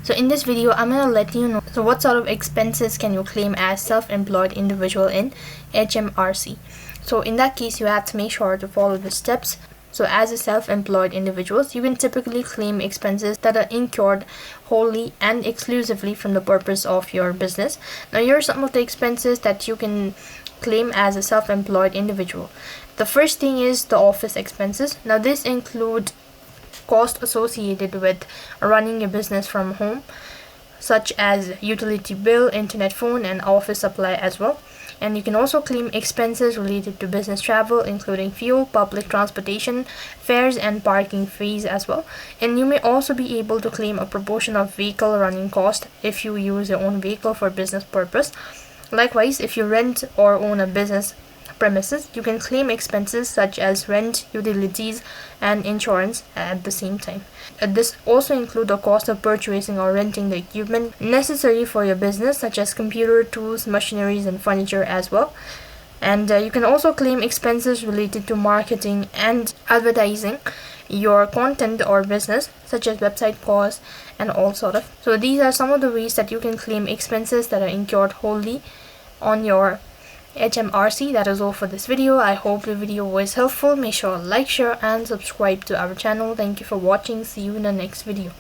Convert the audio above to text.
So in this video, I'm going to let you know what sort of expenses can you claim as self-employed individual in HMRC. So in that case, you have to make sure to follow the steps. So as a self-employed individuals, you can typically claim expenses that are incurred wholly and exclusively from the purpose of your business. Now here are some of the expenses that you can claim as a self-employed individual. The first thing is the office expenses. Now this include costs associated with running a business from home, such as utility bill, internet, phone, and office supply as well. And you can also claim expenses related to business travel, including fuel, public transportation, fares, and parking fees as well. And you may also be able to claim a proportion of vehicle running cost if you use your own vehicle for business purpose. Likewise, if you rent or own a business premises, you can claim expenses such as rent, utilities, and insurance at the same time. This also includes the cost of purchasing or renting the equipment necessary for your business, such as computer, tools, machineries, and furniture as well. And you can also claim expenses related to marketing and advertising your content or business, such as website costs and all sort of. So these are some of the ways that you can claim expenses that are incurred wholly on your HMRC. That is all for this video. I hope the video was helpful. Make sure to like, share, and subscribe to our channel. Thank you for watching. See you in the next video.